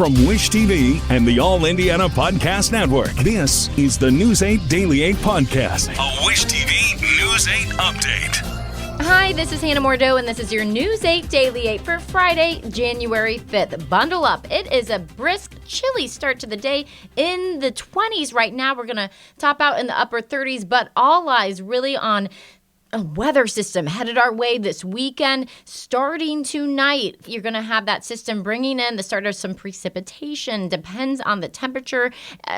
From Wish TV and the All Indiana Podcast Network, this is the News 8 Daily 8 Podcast, a Wish TV News 8 update. Hi, this is Hannah Mordeau, and this is your News 8 Daily 8 for Friday, January 5th. Bundle up. It is a brisk, chilly start to the day in the 20s right now. We're going to top out in the upper 30s, but all eyes really on a weather system headed our way this weekend. Starting tonight, you're going to have that system bringing in the start of some precipitation. Depends on the temperature,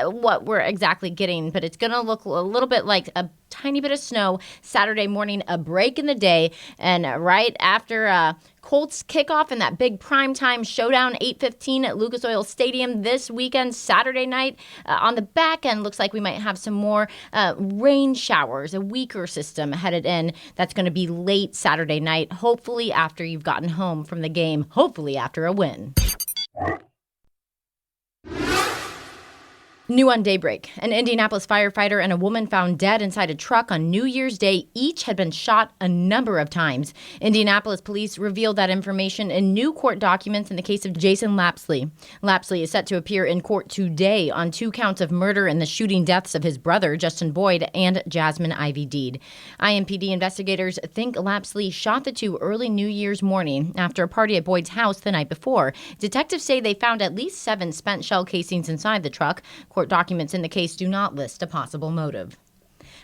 what we're exactly getting, but it's going to look a little bit like a tiny bit of snow Saturday morning, a break in the day, and right after Colts kickoff in that big primetime showdown, 8:15 at Lucas Oil Stadium this weekend, Saturday night. On the back end, looks like we might have some more rain showers, a weaker system headed in. That's going to be late Saturday night, hopefully after you've gotten home from the game, hopefully after a win. New on Daybreak, an Indianapolis firefighter and a woman found dead inside a truck on New Year's Day. Each had been shot a number of times. Indianapolis police revealed that information in new court documents in the case of Jason Lapsley. Lapsley is set to appear in court today on 2 counts of murder in the shooting deaths of his brother, Justin Boyd, and Jasmine Ivy Deed. IMPD investigators think Lapsley shot the two early New Year's morning after a party at Boyd's house the night before. Detectives say they found at least 7 spent shell casings inside the truck. Court documents in the case do not list a possible motive.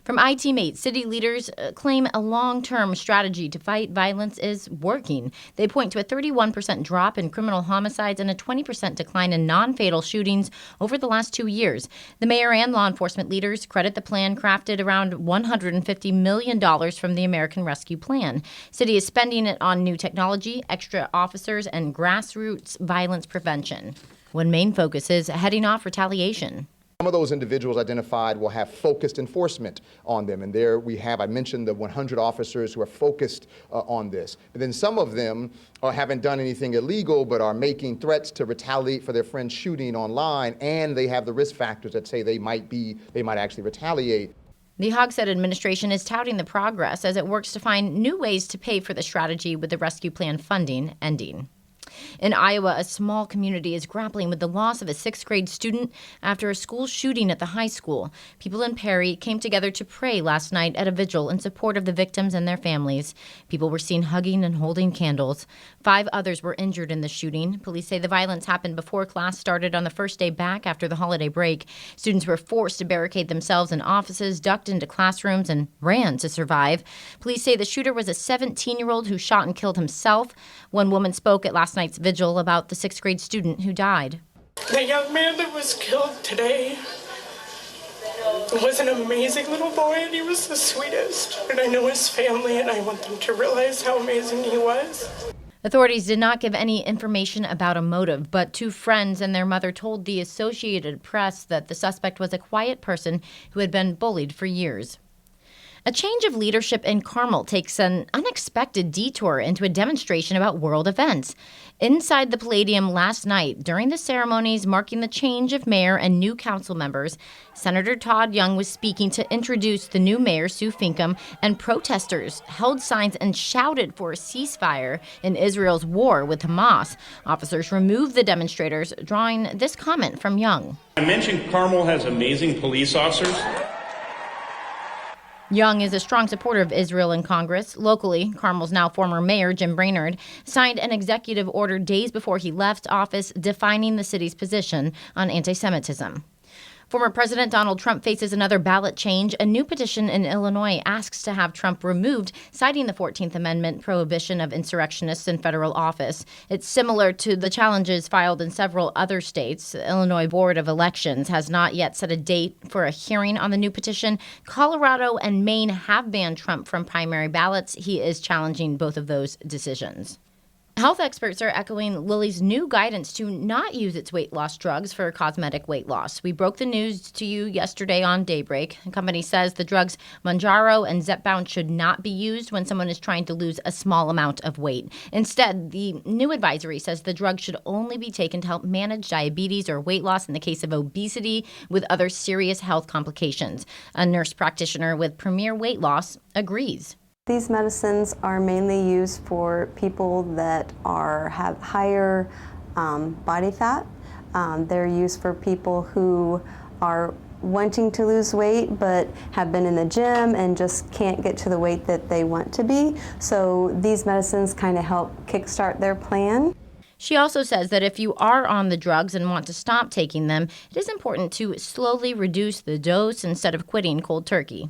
From iTeammate, city leaders claim a long-term strategy to fight violence is working. They point to a 31% drop in criminal homicides and a 20% decline in non-fatal shootings over the last 2 years. The mayor and law enforcement leaders credit the plan crafted around $150 million from the American Rescue Plan. City is spending it on new technology, extra officers, and grassroots violence prevention. One main focus is heading off retaliation. Some of those individuals identified will have focused enforcement on them. And there we have, I mentioned the 100 officers who are focused on this. But then some of them haven't done anything illegal, but are making threats to retaliate for their friend's shooting online. And they have the risk factors that say they might actually retaliate. The Hogshead administration is touting the progress as it works to find new ways to pay for the strategy with the rescue plan funding ending. In Iowa, a small community is grappling with the loss of a 6th grade student after a school shooting at the high school. People in Perry came together to pray last night at a vigil in support of the victims and their families. People were seen hugging and holding candles. 5 others were injured in the shooting. Police say the violence happened before class started on the first day back after the holiday break. Students were forced to barricade themselves in offices, ducked into classrooms, and ran to survive. Police say the shooter was a 17-year-old who shot and killed himself. One woman spoke at last night's vigil about the 6th grade student who died. The young man that was killed today was an amazing little boy, and he was the sweetest. And I know his family, and I want them to realize how amazing he was. Authorities did not give any information about a motive, but 2 friends and their mother told the Associated Press that the suspect was a quiet person who had been bullied for years. A change of leadership in Carmel takes an unexpected detour into a demonstration about world events. Inside the Palladium last night, during the ceremonies marking the change of mayor and new council members, Senator Todd Young was speaking to introduce the new mayor, Sue Finkham, and protesters held signs and shouted for a ceasefire in Israel's war with Hamas. Officers removed the demonstrators, drawing this comment from Young. I mentioned Carmel has amazing police officers. Young is a strong supporter of Israel in Congress. Locally, Carmel's now former mayor, Jim Brainerd, signed an executive order days before he left office defining the city's position on anti-Semitism. Former President Donald Trump faces another ballot change. A new petition in Illinois asks to have Trump removed, citing the 14th Amendment prohibition of insurrectionists in federal office. It's similar to the challenges filed in several other states. The Illinois Board of Elections has not yet set a date for a hearing on the new petition. Colorado and Maine have banned Trump from primary ballots. He is challenging both of those decisions. Health experts are echoing Lilly's new guidance to not use its weight loss drugs for cosmetic weight loss. We broke the news to you yesterday on Daybreak. The company says the drugs Mounjaro and Zepbound should not be used when someone is trying to lose a small amount of weight. Instead, the new advisory says the drug should only be taken to help manage diabetes or weight loss in the case of obesity with other serious health complications. A nurse practitioner with Premier Weight Loss agrees. These medicines are mainly used for people that have higher body fat, They're used for people who are wanting to lose weight but have been in the gym and just can't get to the weight that they want to be. So these medicines kind of help kickstart their plan. She also says that if you are on the drugs and want to stop taking them, it is important to slowly reduce the dose instead of quitting cold turkey.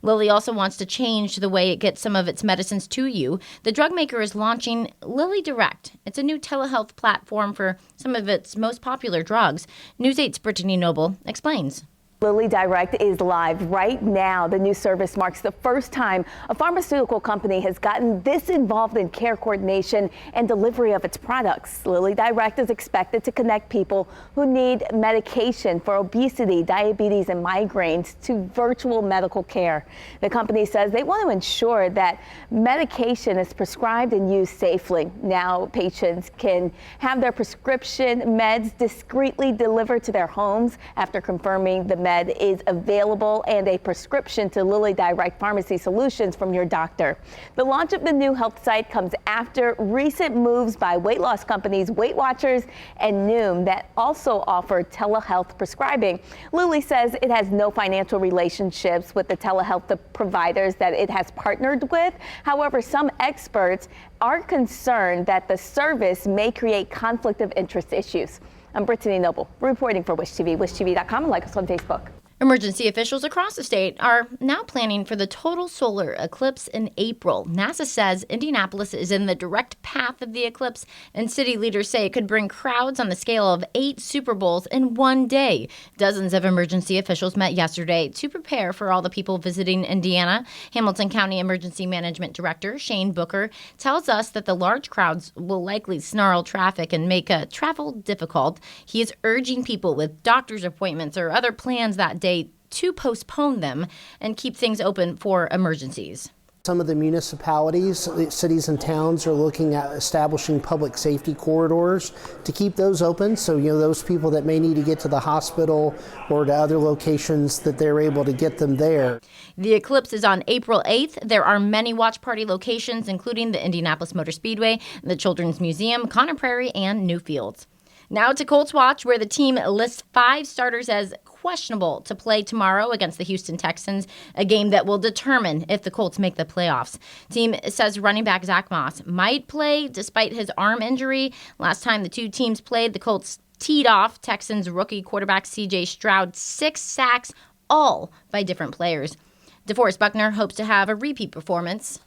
Lilly also wants to change the way it gets some of its medicines to you. The drug maker is launching Lilly Direct. It's a new telehealth platform for some of its most popular drugs. News 8's Brittany Noble explains. Lilly Direct is live right now. The new service marks the first time a pharmaceutical company has gotten this involved in care coordination and delivery of its products. Lilly Direct is expected to connect people who need medication for obesity, diabetes, and migraines to virtual medical care. The company says they want to ensure that medication is prescribed and used safely. Now patients can have their prescription meds discreetly delivered to their homes after confirming the med is available and a prescription to Lilly Direct Pharmacy Solutions from your doctor. The launch of the new health site comes after recent moves by weight loss companies Weight Watchers and Noom that also offer telehealth prescribing. Lilly says it has no financial relationships with the telehealth providers that it has partnered with. However, some experts are concerned that the service may create conflict of interest issues. I'm Brittany Noble, reporting for Wish TV, wishtv.com, and like us on Facebook. Emergency officials across the state are now planning for the total solar eclipse in April. NASA says Indianapolis is in the direct path of the eclipse, and city leaders say it could bring crowds on the scale of 8 Super Bowls in one day. Dozens of emergency officials met yesterday to prepare for all the people visiting Indiana. Hamilton County Emergency Management Director Shane Booker tells us that the large crowds will likely snarl traffic and make travel difficult. He is urging people with doctor's appointments or other plans that day to postpone them and keep things open for emergencies. Some of the municipalities, cities and towns are looking at establishing public safety corridors to keep those open. So, those people that may need to get to the hospital or to other locations, that they're able to get them there. The eclipse is on April 8th. There are many watch party locations, including the Indianapolis Motor Speedway, the Children's Museum, Conner Prairie, and Newfields. Now to Colts Watch, where the team lists 5 starters as questionable to play tomorrow against the Houston Texans, a game that will determine if the Colts make the playoffs. Team says running back Zach Moss might play despite his arm injury. Last time the two teams played, the Colts teed off Texans rookie quarterback C.J. Stroud 6 sacks, all by different players. DeForest Buckner hopes to have a repeat performance.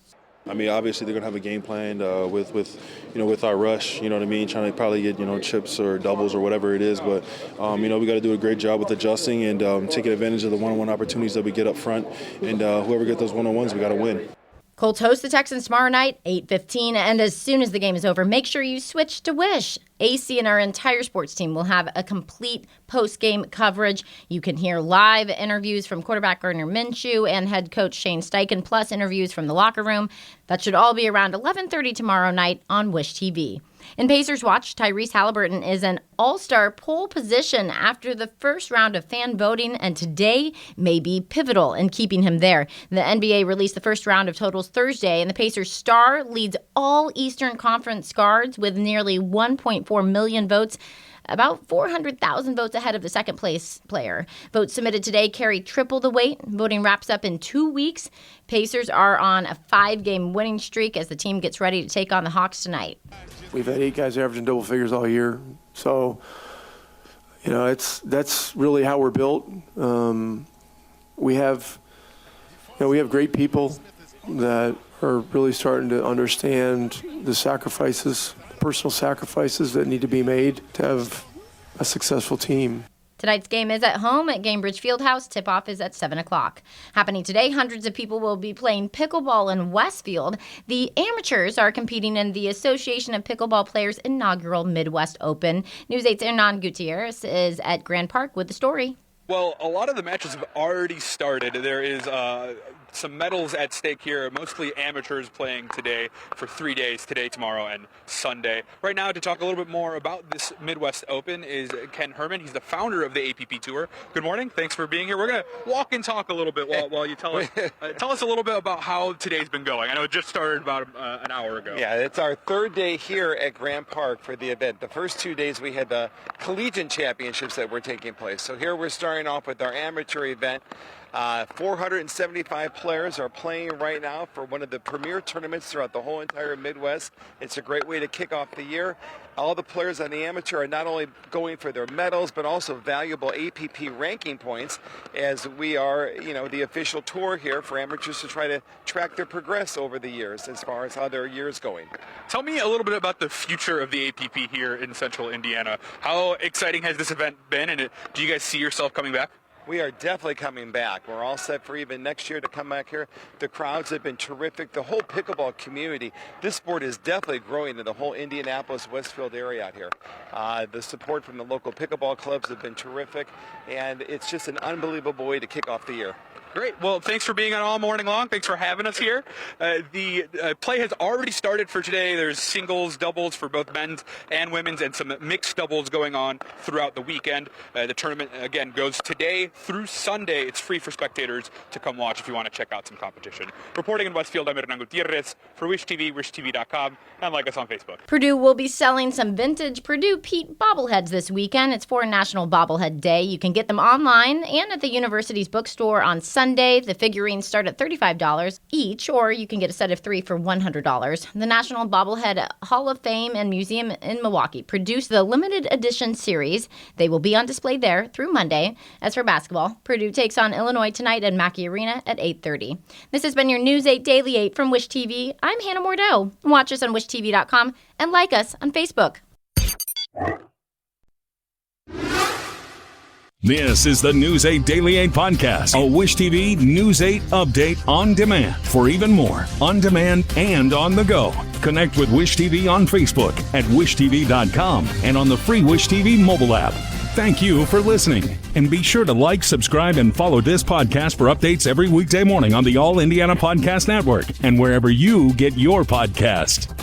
I mean, obviously they're gonna have a game plan with our rush. You know what I mean? Trying to probably get chips or doubles or whatever it is. But we got to do a great job with adjusting and taking advantage of the one-on-one opportunities that we get up front. And whoever gets those one-on-ones, we got to win. Colts host the Texans tomorrow night, 8:15, and as soon as the game is over, make sure you switch to Wish. AC and our entire sports team will have a complete post-game coverage. You can hear live interviews from quarterback Gardner Minshew and head coach Shane Steichen, plus interviews from the locker room. That should all be around 11:30 tomorrow night on Wish TV. In Pacers Watch, Tyrese Halliburton is an all-star pole position after the first round of fan voting, and today may be pivotal in keeping him there. The NBA released the first round of totals Thursday, and the Pacers star leads all Eastern Conference guards with nearly 1.4 million votes, about 400,000 votes ahead of the second-place player. Votes submitted today carry triple the weight. Voting wraps up in 2 weeks. Pacers are on a 5-game winning streak as the team gets ready to take on the Hawks tonight. We've had 8 guys averaging double figures all year. So, that's really how we're built. We have great people that are really starting to understand the sacrifices, personal sacrifices that need to be made to have a successful team. Tonight's game is at home at Gainbridge Fieldhouse. Tip-off is at 7 o'clock. Happening today, hundreds of people will be playing pickleball in Westfield. The amateurs are competing in the Association of Pickleball Players' inaugural Midwest Open. News 8's Hernan Gutierrez is at Grand Park with the story. Well, a lot of the matches have already started. There is some medals at stake here, mostly amateurs playing today for 3 days, today, tomorrow, and Sunday. Right now, to talk a little bit more about this Midwest Open is Ken Herman. He's the founder of the APP Tour. Good morning. Thanks for being here. We're going to walk and talk a little bit while you tell us a little bit about how today's been going. I know it just started about an hour ago. Yeah, it's our third day here at Grant Park for the event. The first 2 days we had the collegiate championships that were taking place. So here we're starting off with our amateur event. 475 players are playing right now for one of the premier tournaments throughout the whole entire Midwest. It's a great way to kick off the year. All the players on the amateur are not only going for their medals, but also valuable APP ranking points, as we are, the official tour here for amateurs to try to track their progress over the years as far as how their year's going. Tell me a little bit about the future of the APP here in Central Indiana. How exciting has this event been, and do you guys see yourself coming back? We are definitely coming back. We're all set for even next year to come back here. The crowds have been terrific. The whole pickleball community, this sport is definitely growing in the whole Indianapolis, Westfield area out here. The support from the local pickleball clubs have been terrific, and it's just an unbelievable way to kick off the year. Great. Well, thanks for being on all morning long. Thanks for having us here. The play has already started for today. There's singles, doubles for both men's and women's, and some mixed doubles going on throughout the weekend. The tournament, again, goes today through Sunday. It's free for spectators to come watch if you want to check out some competition. Reporting in Westfield, I'm Hernan Gutierrez for Wish TV, wishtv.com, and like us on Facebook. Purdue will be selling some vintage Purdue Pete bobbleheads this weekend. It's for National Bobblehead Day. You can get them online and at the university's bookstore on Sunday. The figurines start at $35 each, or you can get a set of 3 for $100. The National Bobblehead Hall of Fame and Museum in Milwaukee produced the limited edition series. They will be on display there through Monday. As for basketball, Purdue takes on Illinois tonight at Mackey Arena at 8:30. This has been your News 8 Daily 8 from Wish TV. I'm Hannah Mordeau. Watch us on wishtv.com and like us on Facebook. This is the News 8 Daily 8 podcast, a Wish TV News 8 update on demand. For even more, on demand and on the go. Connect with Wish TV on Facebook at wishtv.com and on the free Wish TV mobile app. Thank you for listening. And be sure to like, subscribe, and follow this podcast for updates every weekday morning on the All Indiana Podcast Network and wherever you get your podcast.